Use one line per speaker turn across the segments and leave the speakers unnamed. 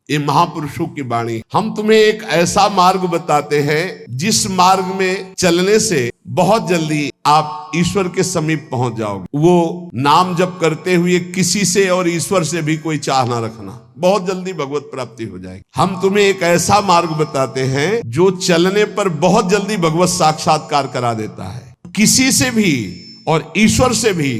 ये महापुरुषों की वाणी। हम तुम्हें एक ऐसा मार्ग बताते हैं जिस मार्ग में चलने से बहुत जल्दी आप ईश्वर के समीप पहुंच जाओगे। वो नाम जप करते हुए किसी से और ईश्वर से भी कोई चाह ना रखना, बहुत जल्दी भगवत प्राप्ति हो जाएगी। हम तुम्हें एक ऐसा मार्ग बताते हैं जो चलने पर बहुत जल्दी भगवत साक्षात्कार करा देता है। किसी से भी और ईश्वर से भी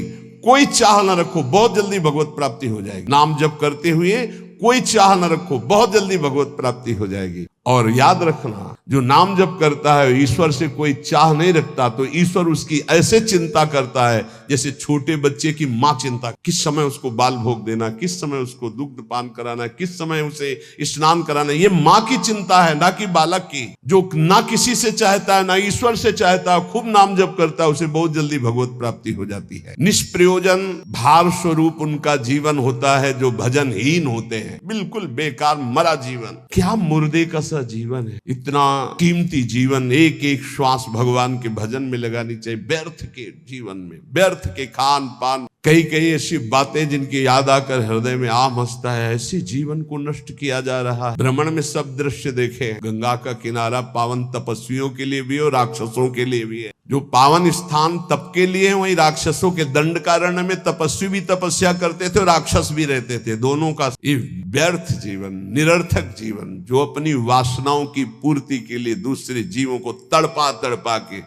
कोई चाह ना रखो, बहुत जल्दी भगवत प्राप्ति हो जाएगी। नाम जप करते हुए कोई चाह न रखो, बहुत जल्दी भगवत प्राप्ति हो जाएगी। और याद रखना, जो नाम जप करता है ईश्वर से कोई चाह नहीं रखता, तो ईश्वर उसकी ऐसे चिंता करता है जैसे छोटे बच्चे की माँ चिंता, किस समय उसको बाल भोग देना, किस समय उसको दुग्ध पान कराना, किस समय उसे स्नान कराना। ये माँ की चिंता है, ना कि बालक की, जो ना किसी से चाहता है ना ईश्वर से चाहता है, खूब नाम जप करता है, उसे बहुत जल्दी भगवत प्राप्ति हो जाती है। निष्प्रयोजन भार स्वरूप उनका जीवन होता है जो भजनहीन होते हैं, बिल्कुल बेकार मरा जीवन। क्या मुर्दे का जीवन है। इतना कीमती जीवन, एक एक श्वास भगवान के भजन में लगानी चाहिए। व्यर्थ के जीवन में, व्यर्थ के खान पान, कई ऐसी बातें जिनकी याद आकर हृदय में आम हंसता है, ऐसे जीवन को नष्ट किया जा रहा है। भ्रमण में सब दृश्य देखे, गंगा का किनारा पावन तपस्वियों के लिए भी और राक्षसों के लिए भी है। जो पावन स्थान तप के लिए है, वही राक्षसों के दंडकारण्य में तपस्वी भी तपस्या करते थे और राक्षस भी रहते थे। दोनों का ये व्यर्थ जीवन, निरर्थक जीवन, जो अपनी वासनाओं की पूर्ति के लिए दूसरे जीवों को तड़पा तड़पा के,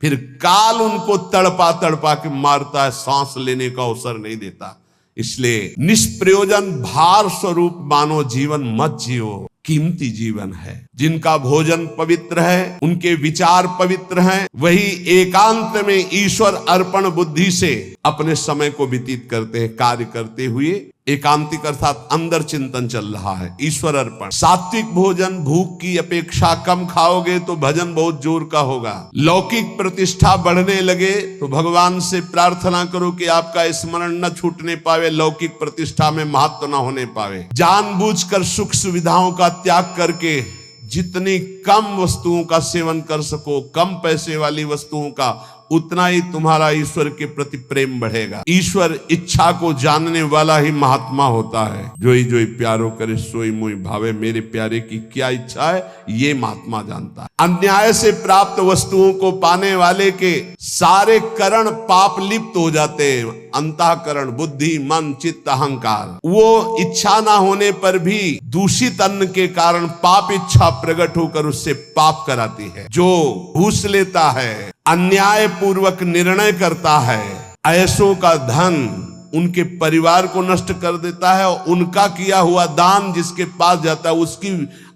फिर काल उनको तड़पा तड़पा के मारता है, सांस लेने का अवसर नहीं देता। इसलिए निष्प्रयोजन भार स्वरूप मानो जीवन मत जियो। कीमती जीवन है। जिनका भोजन पवित्र है, उनके विचार पवित्र हैं, वही एकांत में ईश्वर अर्पण बुद्धि से अपने समय को व्यतीत करते हैं। कार्य करते हुए एकांतिक अर्थात अंदर चिंतन चल रहा है, ईश्वर अर्पण। सात्विक भोजन भूख की अपेक्षा कम खाओगे तो भजन बहुत जोर का होगा। लौकिक प्रतिष्ठा बढ़ने लगे तो भगवान से प्रार्थना करो कि आपका स्मरण न छूटने पावे, लौकिक प्रतिष्ठा में महत्व न होने पावे। जानबूझकर सुख सुविधाओं का त्याग करके जितनी कम वस्तुओं का सेवन कर सको, कम पैसे वाली वस्तुओं का, उतना ही तुम्हारा ईश्वर के प्रति प्रेम बढ़ेगा। ईश्वर इच्छा को जानने वाला ही महात्मा होता है। जोई जोई प्यारो करे सोई मोई भावे, मेरे प्यारे की क्या इच्छा है ये महात्मा जानता है। अन्याय से प्राप्त वस्तुओं को पाने वाले के सारे करण पाप लिप्त हो जाते हैं। अंतःकरण, बुद्धि, मन, चित्त, अहंकार, वो इच्छा ना होने पर भी दूषित अन्न के कारण पाप इच्छा प्रकट होकर उससे पाप कराती है। जो घूस लेता है, अन्याय पूर्वक निर्णय करता है, ऐसों का धन उनके परिवार को नष्ट कर देता है और उनका किया हुआ दान जिसके पास जाता है उसकी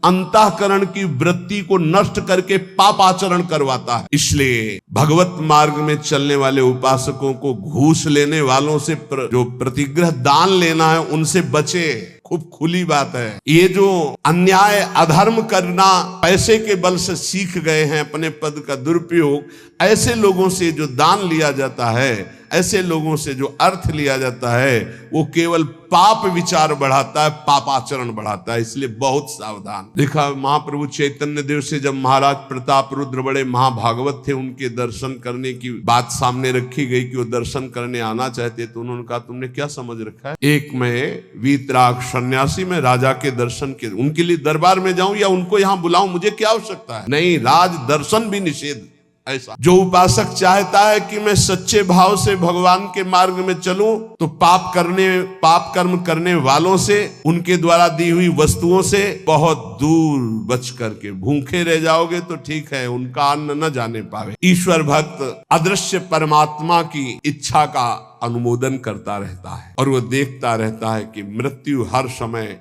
अंतःकरण की वृत्ति को नष्ट करके पाप आचरण करवाता है। इसलिए भगवत मार्ग में चलने वाले उपासकों को घूस लेने वालों से जो प्रतिग्रह दान लेना है उनसे बचे। खूब खुली बात है। ये जो अन्याय अधर्म करना पैसे के बल से सीख गए हैं, अपने पद का दुरुपयोग, ऐसे लोगों से जो दान लिया जाता है, ऐसे लोगों से जो अर्थ लिया जाता है, वो केवल पाप विचार बढ़ाता है, पापाचरण बढ़ाता है। इसलिए बहुत सावधान। देखा महाप्रभु चैतन्य देव से जब महाराज प्रताप रुद्र बड़े महाभागवत थे, उनके दर्शन करने की बात सामने रखी गई कि वो दर्शन करने आना चाहते, तो उन्होंने कहा तुमने क्या समझ रखा है, एक मैं वीतराग सन्यासी में राजा के दर्शन के उनके लिए दरबार में जाऊं या उनको यहां बुलाऊं, मुझे क्या आवश्यकता है। नहीं, राज दर्शन भी निषेध। ऐसा जो उपासक चाहता है कि मैं सच्चे भाव से भगवान के मार्ग में चलूं, तो पाप कर्म करने वालों से, उनके द्वारा दी हुई वस्तुओं से बहुत दूर बच करके, भूखे रह जाओगे तो ठीक है, उनका अन्न न जाने पावे। ईश्वर भक्त अदृश्य परमात्मा की इच्छा का अनुमोदन करता रहता है और वो देखता रहता है कि मृत्यु हर समय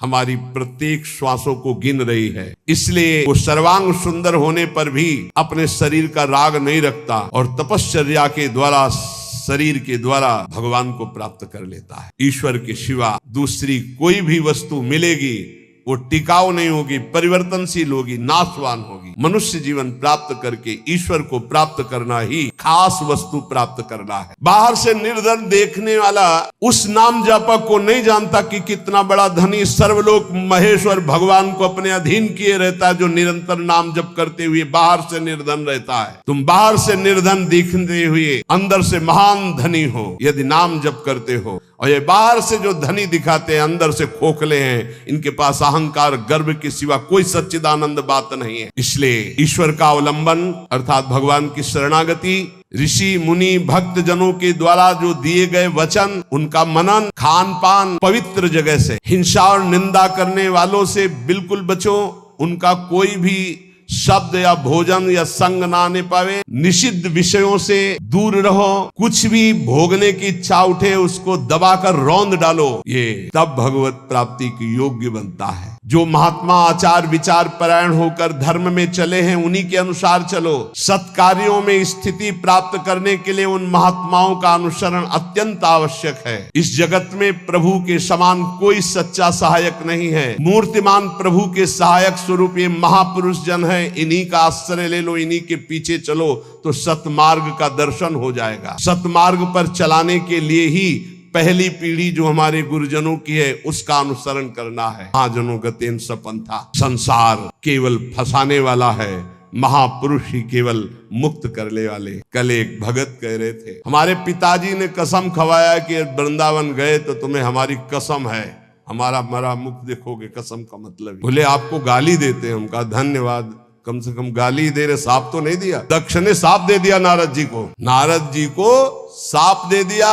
हमारी प्रत्येक श्वासों को गिन रही है। इसलिए वो सर्वांग सुंदर होने पर भी अपने शरीर का राग नहीं रखता और तपश्चर्या के द्वारा, शरीर के द्वारा भगवान को प्राप्त कर लेता है। ईश्वर के सिवा दूसरी कोई भी वस्तु मिलेगी वो टिकाऊ नहीं होगी, परिवर्तनशील होगी, नाशवान होगी। मनुष्य जीवन प्राप्त करके ईश्वर को प्राप्त करना ही खास वस्तु प्राप्त करना है। बाहर से निर्धन देखने वाला उस नाम जापक को नहीं जानता कि कितना बड़ा धनी सर्वलोक महेश्वर भगवान को अपने अधीन किए रहता है, जो निरंतर नाम जप करते हुए बाहर से निर्धन रहता है। तुम बाहर से निर्धन दिखते हुए अंदर से महान धनी हो यदि नाम जप करते हो और ये बाहर से जो धनी दिखाते हैं अंदर से खोखले हैं, इनके पास अहंकार गर्व के सिवा कोई सच्चिदानंद बात नहीं है। इसलिए ईश्वर का अवलंबन अर्थात भगवान की शरणागति, ऋषि मुनि भक्त जनों के द्वारा जो दिए गए वचन, उनका मनन, खान पान पवित्र जगह से, हिंसा और निंदा करने वालों से बिल्कुल बचो, उनका कोई भी शब्द या भोजन या संग ना आने पावे, निषिद्ध विषयों से दूर रहो, कुछ भी भोगने की इच्छा उठे उसको दबाकर रौंद डालो, ये तब भगवत प्राप्ति की योग्य बनता है। जो महात्मा आचार विचार परायण होकर धर्म में चले हैं उन्हीं के अनुसार चलो। सत्कार्यों में स्थिति प्राप्त करने के लिए उन महात्माओं का अनुसरण अत्यंत आवश्यक है। इस जगत में प्रभु के समान कोई सच्चा सहायक नहीं है। मूर्तिमान प्रभु के सहायक स्वरूप ये महापुरुष जन है, इन्हीं का आश्रय ले लो, इन्हीं के पीछे चलो तो सतमार्ग का दर्शन हो जाएगा। सतमार्ग पर चलाने के लिए ही पहली पीढ़ी जो हमारे गुरुजनों की है उसका अनुसरण करना है। महाजनों गतेन सपंथा, संसार केवल फंसाने वाला है, महापुरुष ही केवल मुक्त करने वाले। कल एक भगत कह रहे थे, हमारे पिताजी ने कसम खवाया कि वृंदावन गए तो तुम्हें हमारी कसम है, हमारा मरा मुख देखोगे। कसम का मतलब बोले आपको गाली देते हैं। हम कहा धन्यवाद, कम से कम गाली दे रहे, साप तो नहीं दिया। दक्ष ने साप दे दिया नारद जी को, नारद जी को साप दे दिया।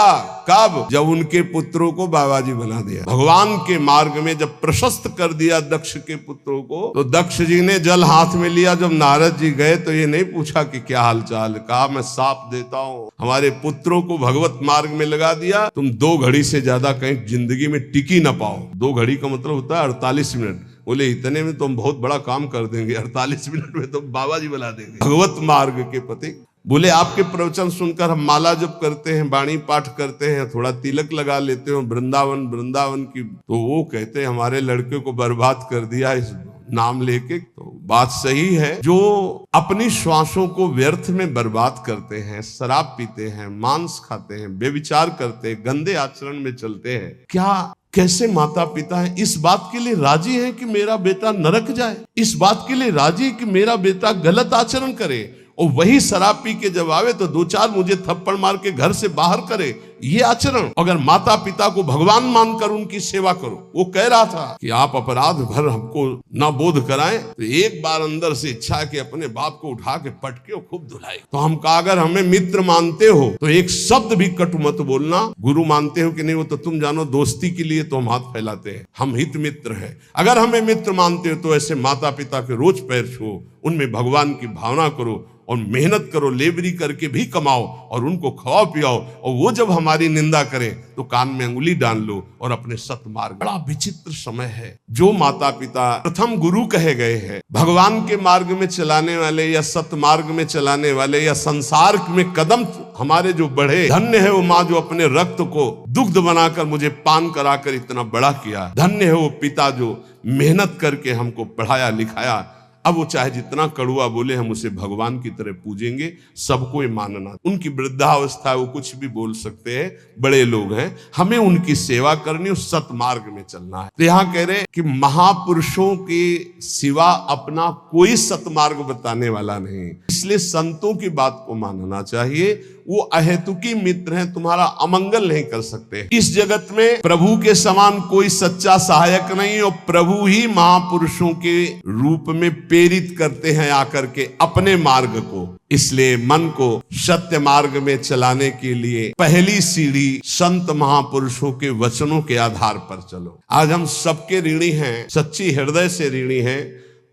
कब? जब उनके पुत्रों को बाबाजी बना दिया। भगवान के मार्ग में जब प्रशस्त कर दिया दक्ष के पुत्रों को, तो दक्ष जी ने जल हाथ में लिया। जब नारद जी गए तो ये नहीं पूछा कि क्या हालचाल, कहा मैं साप देता हूँ। हमारे पुत्रों को भगवत मार्ग में लगा दिया, तुम 2 घड़ी से ज्यादा कहीं जिंदगी में टिकी ना पाओ। 2 घड़ी का मतलब होता है 48 मिनट। बोले इतने में तुम बहुत बड़ा काम कर देंगे, 48 मिनट में तुम बाबा जी बना देंगे। भगवत मार्ग के पति बोले आपके प्रवचन सुनकर हम माला जप करते हैं, वाणी पाठ करते हैं, थोड़ा तिलक लगा लेते हैं वृंदावन की, तो वो कहते हैं हमारे लड़के को बर्बाद कर दिया इस नाम लेके। तो बात सही है, जो अपनी श्वासों को व्यर्थ में बर्बाद करते हैं, शराब पीते हैं, मांस खाते हैं, बेविचार करते हैं, गंदे आचरण में चलते हैं, क्या कैसे माता पिता हैं इस बात के लिए राजी हैं कि मेरा बेटा नरक जाए, इस बात के लिए राजी है कि मेरा बेटा गलत आचरण करे, और वही शराब पी के जब आवे तो 2-4 मुझे थप्पड़ मार के घर से बाहर करे, ये आचरण। अगर माता पिता को भगवान मानकर उनकी सेवा करो। वो कह रहा था कि आप अपराध भर हमको ना बोध कराएं, तो एक बार अंदर से इच्छा है कि अपने बाप को उठा के पटके और खूब धुलाई। तो हम कहा अगर हमें मित्र मानते हो तो एक शब्द भी कटु मत बोलना। गुरु मानते हो कि नहीं वो तो तुम जानो, दोस्ती के लिए तो हम हाथ फैलाते हैं, हम हित मित्र हैं। अगर हमें मित्र मानते हो तो ऐसे माता पिता के रोज पैर छुओ, उनमें भगवान की भावना करो और मेहनत करो, लेबरी करके भी कमाओ और उनको खवाओ पियाओ, और वो जब हमारी निंदा करें तो कान में अंगुली डाल लो और अपने सतमार्ग। बड़ा विचित्र समय है। जो माता पिता प्रथम गुरु कहे गए हैं, भगवान के मार्ग में चलाने वाले या सतमार्ग में चलाने वाले या संसार में कदम हमारे जो बढ़े, धन्य है वो माँ जो अपने रक्त को दुग्ध बनाकर मुझे पान कराकर इतना बड़ा किया। धन्य है वो पिता जो मेहनत करके हमको पढ़ाया लिखाया। अब वो चाहे जितना कड़ुआ बोले, हम उसे भगवान की तरह पूजेंगे, सबको ये मानना। उनकी वृद्धावस्था है, वो कुछ भी बोल सकते हैं, बड़े लोग हैं, हमें उनकी सेवा करनी, उस सतमार्ग में चलना है। तो यहाँ कह रहे हैं कि महापुरुषों के सिवा अपना कोई सतमार्ग बताने वाला नहीं, इसलिए संतों की बात को मानना चाहिए। वो अहेतुकी मित्र हैं, तुम्हारा अमंगल नहीं कर सकते। इस जगत में प्रभु के समान कोई सच्चा सहायक नहीं, और प्रभु ही महापुरुषों के रूप में प्रेरित करते हैं आकर के अपने मार्ग को। इसलिए मन को सत्य मार्ग में चलाने के लिए पहली सीढ़ी संत महापुरुषों के वचनों के आधार पर चलो। आज हम सबके ऋणी हैं, सच्ची हृदय से ऋणी हैं।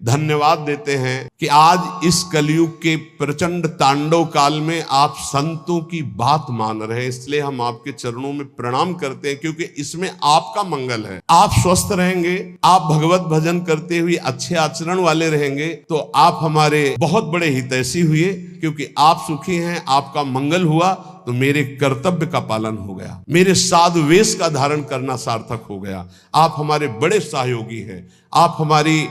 धन्यवाद देते हैं कि आज इस कलयुग के प्रचंड तांडव काल में आप संतों की बात मान रहे हैं, इसलिए हम आपके चरणों में प्रणाम करते हैं, क्योंकि इसमें आपका मंगल है। आप स्वस्थ रहेंगे, आप भगवत भजन करते हुए अच्छे आचरण वाले रहेंगे, तो आप हमारे बहुत बड़े हितैषी हुए, क्योंकि आप सुखी हैं, आपका मंगल हुआ तो मेरे कर्तव्य का पालन हो गया, मेरे साधु वेश का धारण करना सार्थक हो गया। आप हमारे बड़े सहयोगी हैं, आप हमारी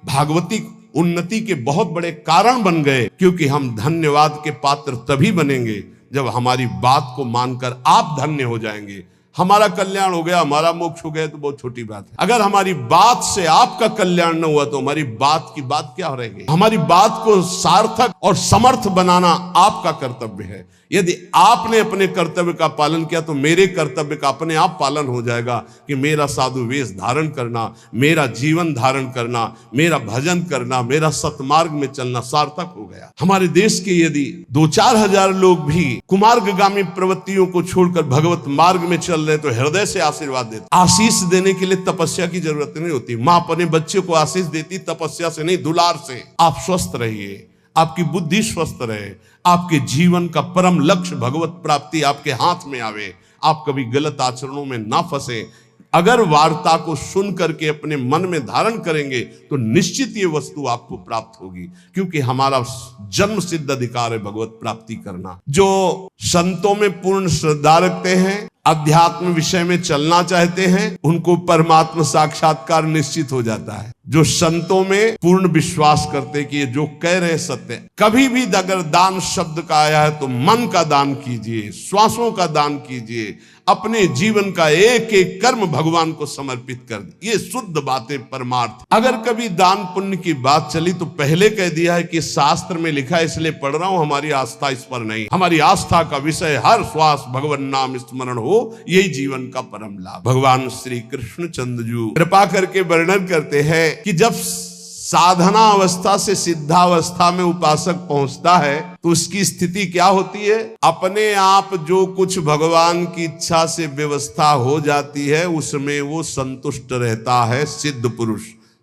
भागवती उन्नति के बहुत बड़े कारण बन गए, क्योंकि हम धन्यवाद के पात्र तभी बनेंगे जब हमारी बात को मानकर आप धन्य हो जाएंगे। हमारा कल्याण हो गया, हमारा मोक्ष हो गया तो बहुत छोटी बात है। अगर हमारी बात से आपका कल्याण न हुआ तो हमारी बात की बात क्या रहेगी? हमारी बात को सार्थक और समर्थ बनाना आपका कर्तव्य है। यदि आपने अपने कर्तव्य का पालन किया तो मेरे कर्तव्य का अपने आप पालन हो जाएगा कि मेरा साधु वेश धारण करना, मेरा जीवन धारण करना, मेरा भजन करना, मेरा सतमार्ग में चलना सार्थक हो गया। हमारे देश के यदि 2-4 हजार लोग भी कुमार्गगामी प्रवृत्तियों को छोड़कर भगवत मार्ग में चल रहे तो हृदय से आशीर्वाद देते। आशीष देने के लिए तपस्या की जरूरत नहीं होती। माँ अपने बच्चे को आशीष देती तपस्या से नहीं, दुलार से। आप स्वस्थ रहिए, आपकी बुद्धि स्वस्थ रहे, आपके जीवन का परम लक्ष्य भगवत प्राप्ति आपके हाथ में आवे, आप कभी गलत आचरणों में ना फंसे। अगर वार्ता को सुन करके अपने मन में धारण करेंगे तो निश्चित ये वस्तु आपको प्राप्त होगी, क्योंकि हमारा जन्म सिद्ध अधिकार है भगवत प्राप्ति करना। जो संतों में पूर्ण श्रद्धा रखते हैं, अध्यात्म विषय में चलना चाहते हैं, उनको परमात्मा साक्षात्कार निश्चित हो जाता है। जो संतों में पूर्ण विश्वास करते कि ये जो कह रहे सत्य। कभी भी अगर दान शब्द का आया है तो मन का दान कीजिए, श्वासों का दान कीजिए, अपने जीवन का एक एक कर्म भगवान को समर्पित कर दे। ये शुद्ध बातें परमार्थ। अगर कभी दान पुण्य की बात चली तो पहले कह दिया है कि शास्त्र में लिखा है इसलिए पढ़ रहा हूं, हमारी आस्था इस पर नहीं। हमारी आस्था का विषय हर श्वास भगवान नाम स्मरण हो, यही जीवन का परम लाभ। भगवान श्री कृष्ण चंद्र जी कृपा करके वर्णन करते हैं कि जब साधना अवस्था से सिद्धावस्था में उपासक पहुंचता है तो उसकी स्थिति क्या होती है? अपने आप जो कुछ भगवान की इच्छा से व्यवस्था हो जाती है उसमें वो संतुष्ट रहता है सिद्ध पुरुष।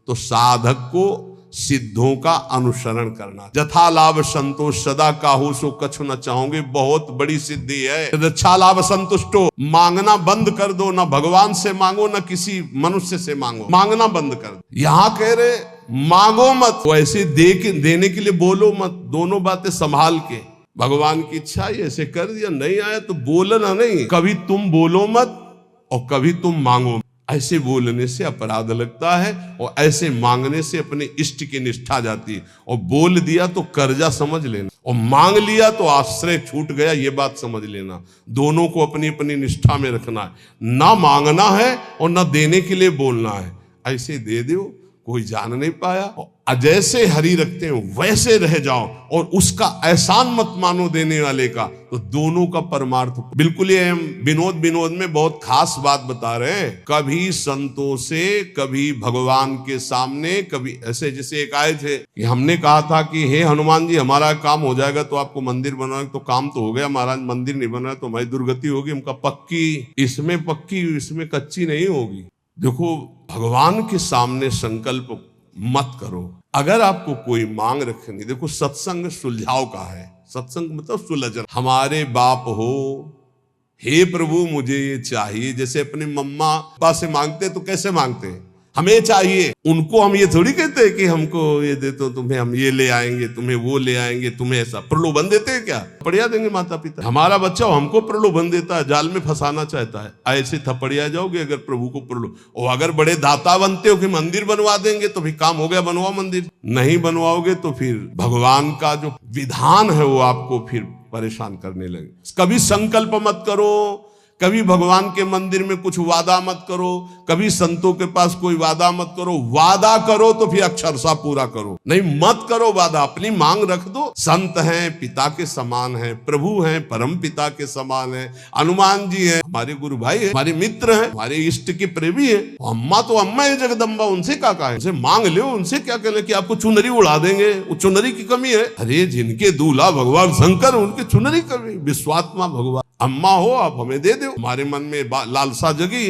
तो साधक को सिद्धों का अनुसरण करना। जथा लाभ संतोष सदा काहू सो कछु न चाहोगे, बहुत बड़ी सिद्धि है। अच्छा लाभ संतुष्टो, मांगना बंद कर दो, ना भगवान से मांगो ना किसी मनुष्य से मांगो, मांगना बंद कर दो। यहां कह रहे मांगो मत, तो ऐसे देने के लिए बोलो मत। दोनों बातें संभाल के। भगवान की इच्छा ऐसे कर दिया, नहीं आया तो बोलना नहीं। कभी तुम बोलो मत और कभी तुम मांगो। ऐसे बोलने से अपराध लगता है और ऐसे मांगने से अपने इष्ट की निष्ठा जाती है। और बोल दिया तो कर्जा समझ लेना, और मांग लिया तो आश्रय छूट गया, ये बात समझ लेना। दोनों को अपनी अपनी निष्ठा में रखना है। ना मांगना है और ना देने के लिए बोलना है। ऐसे दे दो, कोई जान नहीं पाया। जैसे हरि रखते हैं वैसे रह जाओ और उसका एहसान मत मानो देने वाले का, तो दोनों का परमार्थ। बिल्कुल ये हम विनोद में बहुत खास बात बता रहे हैं। कभी संतों से, कभी भगवान के सामने, कभी ऐसे जैसे एक आए थे कि हमने कहा था कि हे हनुमान जी हमारा काम हो जाएगा तो आपको मंदिर बनवाएंगे। तो काम तो हो गया महाराज, मंदिर नहीं बना तो हमारी दुर्गति होगी। हमका पक्की इसमें कच्ची नहीं होगी। देखो भगवान के सामने संकल्प मत करो। अगर आपको कोई मांग रखनी, देखो सत्संग सुलझाव का है। सत्संग मतलब सुलझन। हमारे बाप हो, हे प्रभु मुझे ये चाहिए, जैसे अपने मम्मा पापा से मांगते तो कैसे मांगते हैं? हमें चाहिए। उनको हम ये थोड़ी कहते हैं कि हमको ये दे तो तुम्हें हम ये ले आएंगे, तुम्हें वो ले आएंगे, तुम्हें ऐसा प्रलोभन देते हैं क्या? थपड़िया देंगे माता पिता। हमारा बच्चा हमको प्रलोभन देता है, जाल में फंसाना चाहता है। ऐसे थपड़िया जाओगे अगर प्रभु को प्रलोभ। और अगर बड़े दाता बनते हो कि मंदिर बनवा देंगे तो भी काम हो गया, बनवाओ मंदिर। नहीं बनवाओगे तो फिर भगवान का जो विधान है वो आपको फिर परेशान करने लगे। कभी संकल्प मत करो, कभी भगवान के मंदिर में कुछ वादा मत करो, कभी संतों के पास कोई वादा मत करो। वादा करो तो फिर अक्षरशः पूरा करो, नहीं मत करो वादा। अपनी मांग रख दो। संत हैं पिता के समान हैं, प्रभु हैं परम पिता के समान हैं, हनुमान जी हैं हमारे गुरु भाई हैं, हमारे मित्र हैं, हमारे इष्ट के प्रेमी हैं। अम्मा तो अम्मा है जगदम्बा, उनसे क्या कहा है? उनसे मांग लो, उनसे क्या कहले कि आपको चुनरी उड़ा देंगे, चुनरी की कमी है? अरे जिनके दूल्हा भगवान शंकर उनके चुनरी कमी। विश्वात्मा भगवान अम्मा हो, आप हमें दे दो। हमारे मन में लालसा जगी।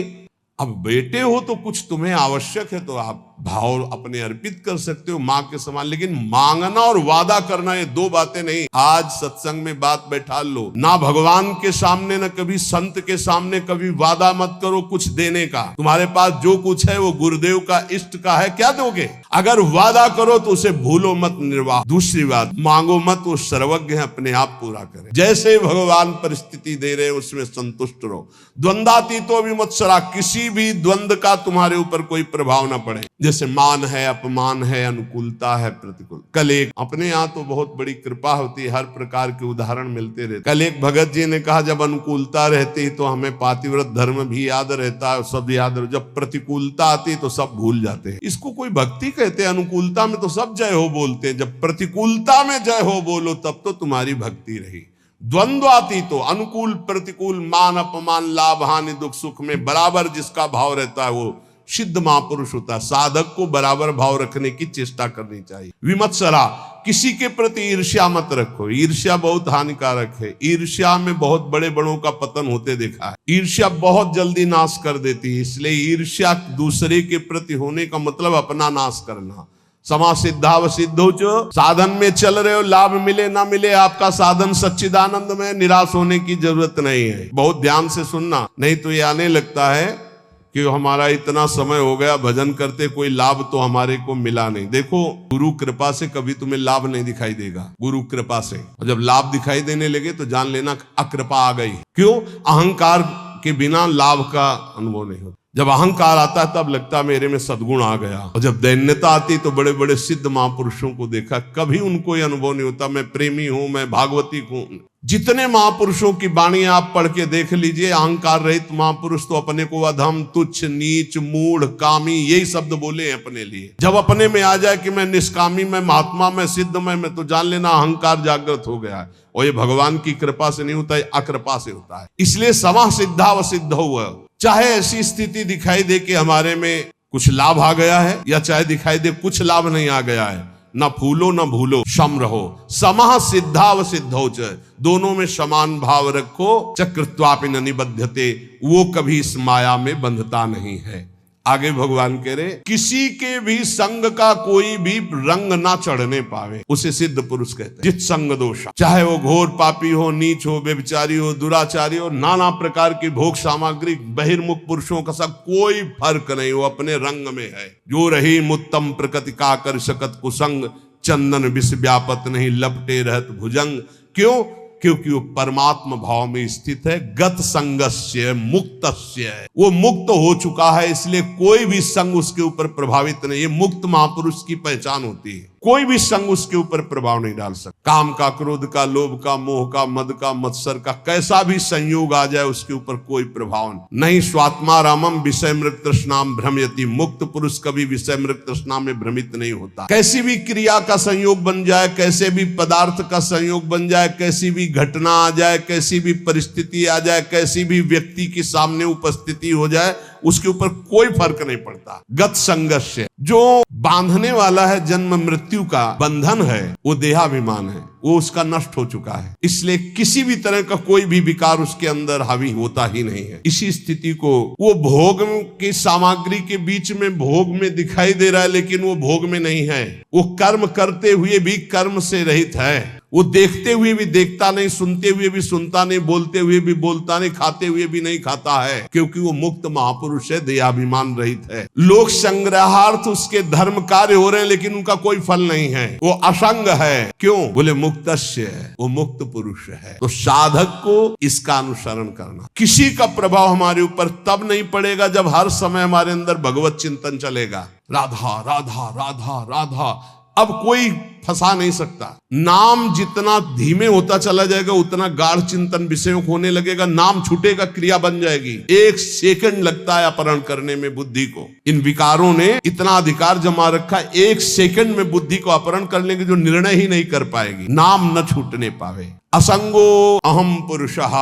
अब बेटे हो तो कुछ तुम्हें आवश्यक है तो आप भाव अपने अर्पित कर सकते हो माँ के समान। लेकिन मांगना और वादा करना ये दो बातें नहीं। आज सत्संग में बात बैठा लो। ना भगवान के सामने ना कभी संत के सामने कभी वादा मत करो कुछ देने का। तुम्हारे पास जो कुछ है वो गुरुदेव का इष्ट का है, क्या दोगे? अगर वादा करो तो उसे भूलो मत, निर्वाह। दूसरी बात, मांगो मत, वो सर्वज्ञ है, अपने आप पूरा करे। जैसे भगवान परिस्थिति दे रहे उसमें संतुष्ट रहो। द्वंद्वातीतो विमत्सरा, किसी भी द्वंद्व का तुम्हारे ऊपर कोई प्रभाव ना पड़े। जैसे मान है, अपमान है, अनुकूलता है, प्रतिकूल। कल एक अपने यहाँ तो बहुत बड़ी कृपा होती है, हर प्रकार के उदाहरण मिलते रहते। कल एक भगत जी ने कहा जब अनुकूलता रहती तो हमें पातिव्रत धर्म भी याद रहता है, सब याद रहता, जब प्रतिकूलता आती तो सब भूल जाते हैं। इसको कोई भक्ति कहते हैं? अनुकूलता में तो सब जय हो बोलते हैं, जब प्रतिकूलता में जय हो बोलो तब तो तुम्हारी भक्ति रही। द्वंद्वाती तो अनुकूल प्रतिकूल, मान अपमान, लाभ हानि, दुख सुख में बराबर जिसका भाव रहता है वो सिद्ध महापुरुष होता है। साधक को बराबर भाव रखने की चेष्टा करनी चाहिए। विमत्सरा, किसी के प्रति ईर्ष्या मत रखो। ईर्ष्या बहुत हानिकारक है। ईर्ष्या में बहुत बड़े बड़ों का पतन होते देखा है। ईर्ष्या बहुत जल्दी नाश कर देती है, इसलिए ईर्ष्या दूसरे के प्रति होने का मतलब अपना नाश करना। समा सिद्धाव सिद्धो च, साधन में चल रहे हो, लाभ मिले ना मिले, आपका साधन सच्चिदानंद में, निराश होने की जरूरत नहीं है। बहुत ध्यान से सुनना, नहीं तो ये आने लगता है कि हमारा इतना समय हो गया भजन करते, कोई लाभ तो हमारे को मिला नहीं। देखो, गुरु कृपा से कभी तुम्हें लाभ नहीं दिखाई देगा, गुरु कृपा से। और जब लाभ दिखाई देने लगे तो जान लेना अकृपा आ गई। क्यों? अहंकार के बिना लाभ का अनुभव नहीं होता। जब अहंकार आता है तब लगता है मेरे में सद्गुण आ गया, और जब दैन्यता आती तो बड़े बड़े सिद्ध महापुरुषों को देखा, कभी उनको ये अनुभव नहीं होता मैं प्रेमी हूं, मैं भागवती हूं। जितने महापुरुषों की वाणी आप पढ़ के देख लीजिए, अहंकार रहित महापुरुष तो अपने को अधम, तुच्छ, नीच, मूढ़, कामी, यही शब्द बोले हैं अपने लिए। जब अपने में आ जाए कि मैं निष्कामी, मैं महात्मा, मैं सिद्ध, मैं तो जान लेना अहंकार जागृत हो गया है। और ये भगवान की कृपा से नहीं होता है, अकृपा से होता है। इसलिए समा सिद्धाव सिद्ध हुआ, चाहे ऐसी स्थिति दिखाई दे कि हमारे में कुछ लाभ आ गया है, या चाहे दिखाई दे कुछ लाभ नहीं आ गया है, ना फूलो ना भूलो, सम रहो। समः सिद्धाव सिद्धौ च, दोनों में समान भाव रखो। चक्रत्वापि न निबध्यते, वो कभी इस माया में बंधता नहीं है। आगे भगवान कह रहे, किसी के भी संग का कोई भी रंग ना चढ़ने पावे, उसे सिद्ध पुरुष कहते हैं। जित संग दोषा, चाहे वो घोर पापी हो, नीच हो, व्यभिचारी हो, दुराचारी हो, नाना प्रकार की भोग सामग्री, बहिर्मुख पुरुषों का सब कोई फर्क नहीं, वो अपने रंग में है। जो रही मुत्तम प्रकृति का कर सकत कुसंग, चंदन विष व्यापत नहीं लपटे रहत भुजंग। क्यों? क्योंकि वो परमात्मा भाव में स्थित है। गत संगस्य मुक्तस्य, वो मुक्त हो चुका है, इसलिए कोई भी संग उसके ऊपर प्रभावित नहीं। ये मुक्त महापुरुष की पहचान होती है, कोई भी संग उसके ऊपर प्रभाव नहीं डाल सकता। काम का, क्रोध का, लोभ का, मोह का, मद का, मत्सर का, कैसा भी संयोग आ जाए उसके ऊपर कोई प्रभाव नहीं। स्वात्मा रामम विषय मृग तृष्णाम भ्रमयति, मुक्त पुरुष कभी विषय मृग तृष्णा में भ्रमित नहीं होता। कैसी भी क्रिया का संयोग बन जाए, कैसे भी पदार्थ का संयोग बन जाए, कैसी भी घटना आ जाए, कैसी भी परिस्थिति आ जाए, कैसी भी व्यक्ति के सामने उपस्थिति हो जाए, उसके ऊपर कोई फर्क नहीं पड़ता। गत संगस्य, जो बांधने वाला है जन्म मृत्यु का बंधन है, वो देहाभिमान है, वो उसका नष्ट हो चुका है। इसलिए किसी भी तरह का कोई भी विकार उसके अंदर हावी होता ही नहीं है। इसी स्थिति को वो भोग की सामग्री के बीच में भोग में दिखाई दे रहा है, लेकिन वो भोग में नहीं है। वो कर्म करते हुए भी कर्म से रहित है। वो देखते हुए भी देखता नहीं, सुनते हुए भी सुनता नहीं, बोलते हुए भी बोलता नहीं, खाते हुए भी नहीं खाता है, क्योंकि वो मुक्त महापुरुष है, देहाभिमान रहित है। लोक संग्रहार्थ उसके धर्म कार्य हो रहे हैं, लेकिन उनका कोई फल नहीं है। वो असंग है। क्यों? बोले मुक्तस्य है, वो मुक्त पुरुष है। तो साधक को इसका अनुसरण करना। किसी का प्रभाव हमारे ऊपर तब नहीं पड़ेगा जब हर समय हमारे अंदर भगवत चिंतन चलेगा। राधा राधा राधा राधा, अब कोई फंसा नहीं सकता। नाम जितना धीमे होता चला जाएगा उतना गाढ़ चिंतन विषयों को होने लगेगा। नाम छूटेगा, क्रिया बन जाएगी। 1 सेकंड लगता है अपहरण करने में बुद्धि को। इन विकारों ने इतना अधिकार जमा रखा, 1 सेकंड में बुद्धि को अपहरण कर लेंगे, जो निर्णय ही नहीं कर पाएगी। नाम न छूटने पावे। असंगो अहम पुरुषः,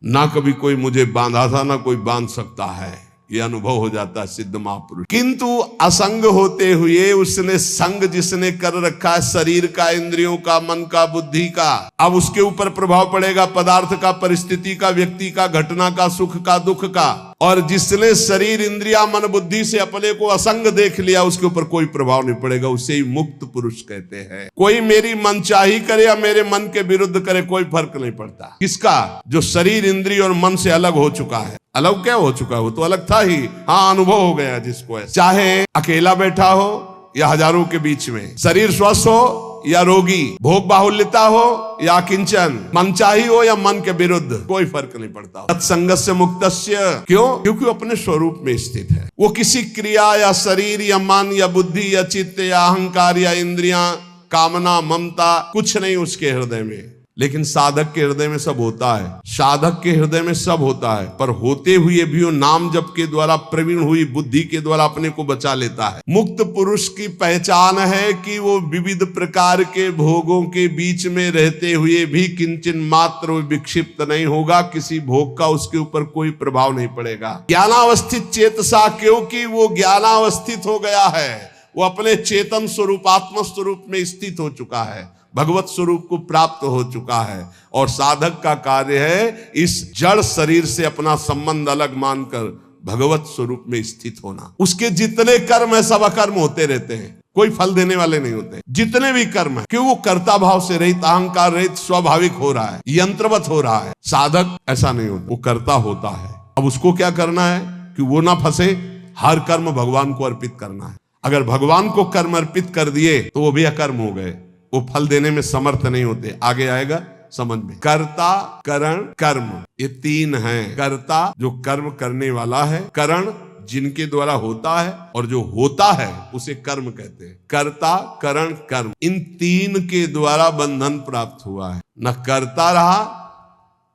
ना कभी कोई मुझे बांधा था, ना कोई बांध सकता है। ये अनुभव हो जाता है सिद्ध महापुरुष। किंतु असंग होते हुए उसने संग जिसने कर रखा है शरीर का, इंद्रियों का, मन का, बुद्धि का, अब उसके ऊपर प्रभाव पड़ेगा पदार्थ का, परिस्थिति का, व्यक्ति का, घटना का, सुख का, दुख का। और जिसने शरीर, इंद्रिया, मन, बुद्धि से अपने को असंग देख लिया, उसके ऊपर कोई प्रभाव नहीं पड़ेगा। उसे ही मुक्त पुरुष कहते हैं। कोई मेरी मनचाही करे या मेरे मन के विरुद्ध करे, कोई फर्क नहीं पड़ता। किसका? जो शरीर, इंद्रिय और मन से अलग हो चुका है। अलग क्या हो चुका है? वो तो अलग था ही। हाँ, अनुभव हो गया जिसको है। चाहे अकेला बैठा हो या हजारों के बीच में, शरीर स्वस्थ हो या रोगी, भोग बाहुल्यता हो या किंचन, मनचाही हो या मन के विरुद्ध, कोई फर्क नहीं पड़ता। तत्संगस्य मुक्तस्य, क्यों? क्योंकि वो अपने स्वरूप में स्थित है। वो किसी क्रिया या शरीर या मन या बुद्धि या चित्त या अहंकार या इंद्रियां, कामना, ममता, कुछ नहीं उसके हृदय में। लेकिन साधक के हृदय में सब होता है, साधक के हृदय में सब होता है, पर होते हुए भी वो नाम जप के द्वारा प्रवीण हुई बुद्धि के द्वारा अपने को बचा लेता है। मुक्त पुरुष की पहचान है कि वो विविध प्रकार के भोगों के बीच में रहते हुए भी किंचन मात्र विक्षिप्त नहीं होगा, किसी भोग का उसके ऊपर कोई प्रभाव नहीं पड़ेगा। ज्ञानावस्थित चेतसा, क्योंकि वो ज्ञानावस्थित हो गया है, वो अपने चेतन स्वरूप आत्म स्वरूप में स्थित हो चुका है, भगवत स्वरूप को प्राप्त हो चुका है। और साधक का कार्य है इस जड़ शरीर से अपना संबंध अलग मानकर भगवत स्वरूप में स्थित होना। उसके जितने कर्म है सब अकर्म होते रहते हैं, कोई फल देने वाले नहीं होते। जितने भी कर्म है, क्यों? वो कर्ता भाव से रहित, अहंकार रहित, स्वाभाविक हो रहा है, यंत्रवत हो रहा है। साधक ऐसा नहीं होता, वो कर्ता होता है। अब उसको क्या करना है कि वो ना फंसे, हर कर्म भगवान को अर्पित करना है। अगर भगवान को कर्म अर्पित कर दिए तो वो भी अकर्म हो गए, वो फल देने में समर्थ नहीं होते। आगे आएगा समझ में। कर्ता, करण, कर्म, ये तीन हैं। कर्ता जो कर्म करने वाला है, करण जिनके द्वारा होता है, और जो होता है उसे कर्म कहते हैं। कर्ता, करण, कर्म, इन तीन के द्वारा बंधन प्राप्त हुआ है। न कर्ता रहा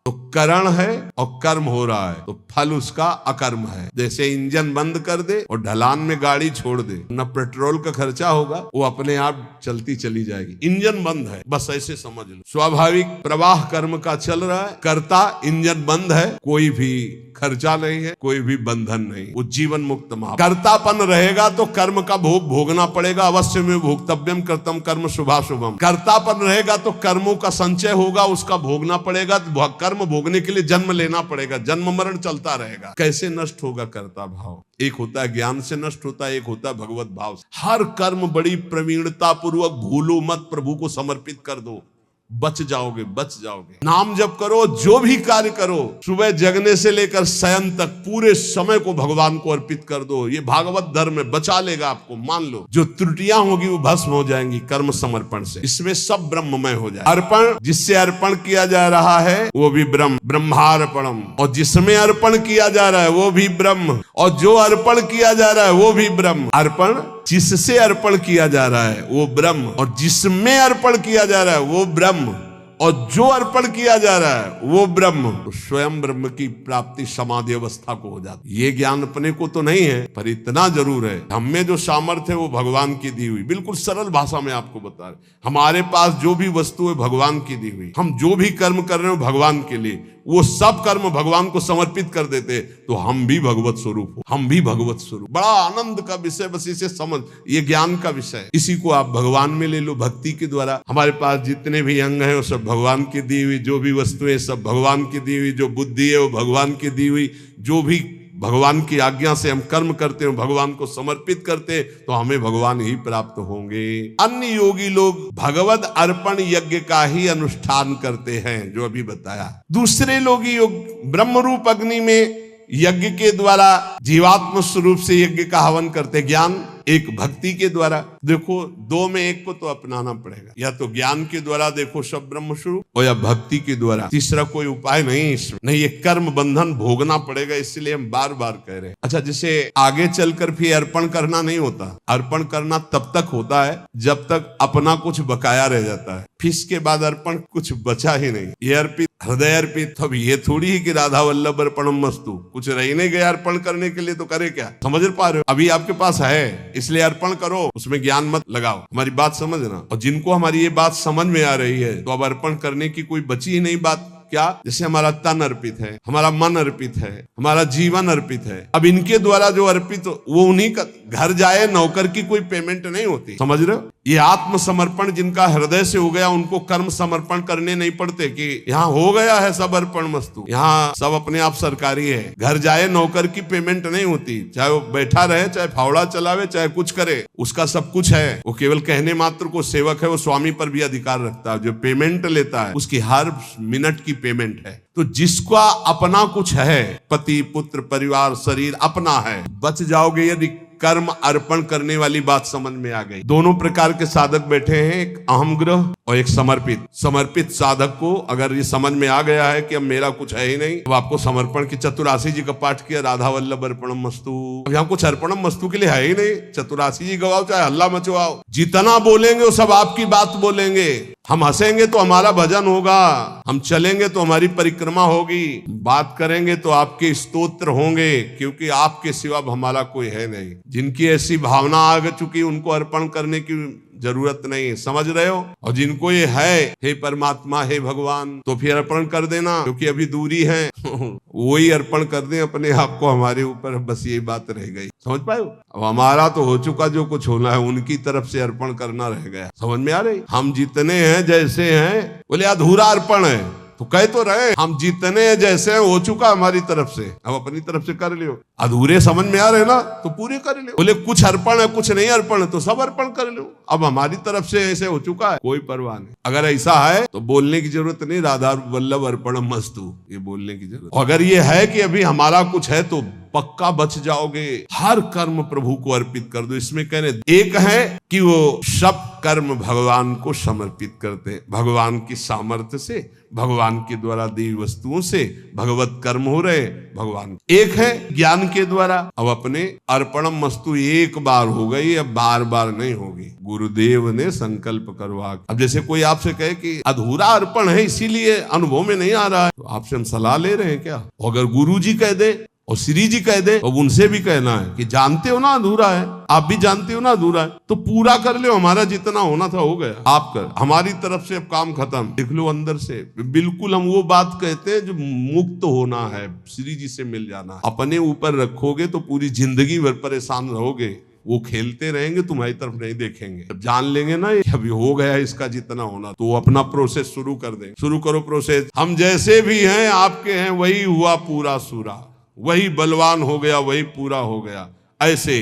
तो करण है, और कर्म हो रहा है तो फल उसका अकर्म है। जैसे इंजन बंद कर दे और ढलान में गाड़ी छोड़ दे, न पेट्रोल का खर्चा होगा, वो अपने आप चलती चली जाएगी। इंजन बंद है, बस ऐसे समझ लो। स्वाभाविक प्रवाह कर्म का चल रहा है, कर्ता इंजन बंद है, कोई भी खर्चा नहीं है, कोई भी बंधन नहीं, वो जीवन मुक्त महा। कर्तापन रहेगा तो कर्म का भोग भोगना पड़ेगा, अवश्य में भोक्तव्यम कर्तम कर्म शुभाशुभम। कर्तापन रहेगा तो कर्मों का संचय होगा, उसका भोगना पड़ेगा, तो कर्म भोगने के लिए जन्म लेना पड़ेगा, जन्म मरण चलता रहेगा। कैसे नष्ट होगा कर्ता भाव? एक होता है ज्ञान से नष्ट होता है, एक होता है भगवत भाव से। हर कर्म बड़ी प्रवीणता पूर्वक भूलो मत, प्रभु को समर्पित कर दो, बच जाओगे, बच जाओगे। नाम जप करो, जो भी कार्य करो, सुबह जगने से लेकर शयन तक पूरे समय को भगवान को अर्पित कर दो। ये भागवत धर्म है, बचा लेगा आपको। मान लो जो त्रुटियां होगी वो भस्म हो जाएंगी कर्म समर्पण से। इसमें सब ब्रह्ममय हो जाए। अर्पण, जिससे अर्पण किया जा रहा है वो भी ब्रह्म, ब्रह्मार्पणम, और जिसमें अर्पण किया जा रहा है वो भी ब्रह्म, और जो अर्पण किया जा रहा है वो भी ब्रह्म। अर्पण, जिससे अर्पण किया जा रहा है वो ब्रह्म, और जिसमें अर्पण किया जा रहा है वो ब्रह्म, और जो अर्पण किया जा रहा है वो ब्रह्म। तो स्वयं ब्रह्म की प्राप्ति समाधि अवस्था को हो जाती। ये ज्ञान अपने को तो नहीं है, पर इतना जरूर है, हम में जो सामर्थ्य है वो भगवान की दी हुई। बिल्कुल सरल भाषा में आपको बता रहे, हमारे पास जो भी वस्तु है भगवान की दी हुई। हम जो भी कर्म कर रहे हो भगवान के लिए, वो सब कर्म भगवान को समर्पित कर देते तो हम भी भगवत स्वरूप हो, हम भी भगवत स्वरूप। बड़ा आनंद का विषय, बस इसे समझ, ये ज्ञान का विषय। इसी को आप भगवान में ले लो। भक्ति के द्वारा हमारे पास जितने भी अंग हैं वो सब भगवान की दी हुई, जो भी वस्तुएं सब भगवान की दी हुई, जो बुद्धि है वो भगवान की दी हुई, जो भी भगवान की आज्ञा से हम कर्म करते हैं, भगवान को समर्पित करते, तो हमें भगवान ही प्राप्त होंगे। अन्य योगी लोग भगवत अर्पण यज्ञ का ही अनुष्ठान करते हैं, जो अभी बताया। दूसरे लोग योग ब्रह्म रूप अग्नि में यज्ञ के द्वारा जीवात्म स्वरूप से यज्ञ का हवन करते। ज्ञान एक भक्ति के द्वारा। देखो, दो में एक को तो अपनाना पड़ेगा, या तो ज्ञान के द्वारा देखो सब ब्रह्म स्वरूप, और या भक्ति के द्वारा। तीसरा कोई उपाय नहीं इसमें, नहीं, ये कर्म बंधन भोगना पड़ेगा। इसलिए हम बार बार कह रहे हैं। अच्छा, जैसे आगे चलकर फिर अर्पण करना नहीं होता। अर्पण करना तब तक होता है जब तक अपना कुछ बकाया रह जाता है, फिर इसके बाद अर्पण कुछ बचा ही नहीं। ये अर्पित, हृदय अर्पित। अब ये थोड़ी ही कि राधा वल्लभ अर्पणम मस्तु, कुछ रह नहीं गया अर्पण करने के लिए, तो करे क्या? समझ पा रहे हो? अभी आपके पास है इसलिए अर्पण करो, उसमें ज्ञान मत लगाओ। हमारी बात समझना। और जिनको हमारी ये बात समझ में आ रही है, तो अब अर्पण करने की कोई बची ही नहीं बात। क्या? जैसे हमारा तन अर्पित है, हमारा मन अर्पित है, हमारा जीवन अर्पित है। अब इनके द्वारा जो अर्पित वो उन्हीं का घर जाए, नौकर की कोई पेमेंट नहीं होती। समझ रहे हो? ये आत्मसमर्पण जिनका हृदय से हो गया, उनको कर्म समर्पण करने नहीं पड़ते कि यहाँ हो गया है सब अर्पण मस्तु, यहाँ सब अपने आप सरकारी है। घर जाए, नौकर की पेमेंट नहीं होती, चाहे वो बैठा रहे, चाहे फावड़ा चलावे, चाहे कुछ करे, उसका सब कुछ है। वो केवल कहने मात्र को सेवक है। वो स्वामी पर भी अधिकार रखता है। जो पेमेंट लेता है उसकी हर मिनट की पेमेंट है। तो जिसका अपना कुछ है, पति पुत्र परिवार शरीर अपना है, बच जाओगे यदि कर्म अर्पण करने वाली बात समझ में आ गई। दोनों प्रकार के साधक बैठे हैं, एक अहम ग्रह और एक समर्पित। समर्पित साधक को अगर ये समझ में आ गया है कि अब मेरा कुछ है ही नहीं, तो आपको समर्पण की 84 जी का पाठ किया, राधा वल्लभ अर्पणम मस्तु। अब यहाँ कुछ अर्पणम मस्तु के लिए है ही नहीं, 84 जी गवाओ चाहे हल्ला मचवाओ, जितना बोलेंगे वो सब आपकी बात बोलेंगे। हम हंसेंगे तो हमारा भजन होगा, हम चलेंगे तो हमारी परिक्रमा होगी, बात करेंगे तो आपके स्तोत्र होंगे, क्योंकि आपके सिवा हमारा कोई है नहीं। जिनकी ऐसी भावना आ चुकी उनको अर्पण करने की जरूरत नहीं है, समझ रहे हो। और जिनको ये है, हे परमात्मा, हे भगवान, तो फिर अर्पण कर देना, क्योंकि अभी दूरी है वही अर्पण कर दें अपने आप को हमारे ऊपर। बस यही बात रह गई, समझ पाए। अब हमारा तो हो चुका, जो कुछ होना है उनकी तरफ से अर्पण करना रह गया। समझ में आ रही। हम जितने हैं जैसे हैं, बोले अधूरा अर्पण है, तो कह तो रहे हम जितने जैसे हैं हो चुका हमारी तरफ से, अब अपनी तरफ से कर लियो। अधूरे समझ में आ रहे ना, तो पूरे कर लियो। बोले कुछ अर्पण है कुछ नहीं अर्पण है, तो सब अर्पण कर लो। अब हमारी तरफ से ऐसे हो चुका है, कोई परवाह नहीं। अगर ऐसा है तो बोलने की जरूरत नहीं, राधा वल्लभ अर्पणम मस्तु, ये बोलने की जरूरत। अगर ये है कि अभी हमारा कुछ है तो पक्का बच जाओगे। हर कर्म प्रभु को अर्पित कर दो। इसमें कहने एक है कि वो सब कर्म भगवान को समर्पित करते हैं, भगवान की सामर्थ्य से, भगवान के द्वारा दी वस्तुओं से भगवत कर्म हो रहे भगवान। एक है ज्ञान के द्वारा। अब अपने अर्पणम मस्तु एक बार हो गई, अब बार बार नहीं होगी, गुरुदेव ने संकल्प करवा। अब जैसे कोई आपसे कहे कि अधूरा अर्पण है इसीलिए अनुभव में नहीं आ रहा है, तो आपसे हम सलाह ले रहे हैं क्या। अगर गुरु जी कह दे और श्री जी कह दे, और उनसे भी कहना है कि जानते हो ना अधूरा है, आप भी जानते हो ना अधूरा है, तो पूरा कर लो। हमारा जितना होना था हो गया, आप कर, हमारी तरफ से अब काम खत्म। देख लो अंदर से बिल्कुल हम वो बात कहते हैं जो मुक्त होना है, श्री जी से मिल जाना। अपने ऊपर रखोगे तो पूरी जिंदगी भर परेशान रहोगे, वो खेलते रहेंगे, तुम्हारी तरफ नहीं देखेंगे। जब जान लेंगे ना अभी हो गया इसका जितना होना, तो अपना प्रोसेस शुरू कर देंगे। शुरू करो प्रोसेस। हम जैसे भी हैं आपके हैं, वही हुआ पूरा सूरा, वही बलवान हो गया, वही पूरा हो गया। ऐसे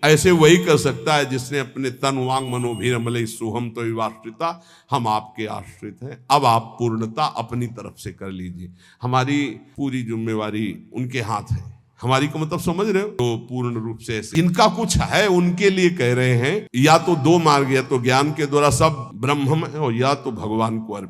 ऐसे वही कर सकता है जिसने अपने तन वांग मनोभीरमले सोहम तो विवाश्रिता, हम आपके आश्रित हैं। अब आप पूर्णता अपनी तरफ से कर लीजिए, हमारी पूरी जिम्मेवारी उनके हाथ है। हमारी को मतलब समझ रहे हो, तो पूर्ण रूप से ऐसे इनका कुछ है उनके लिए कह रहे हैं। या तो दो मार्ग, या तो ज्ञान के द्वारा सब ब्रह्म है, और या तो भगवान को अर्पित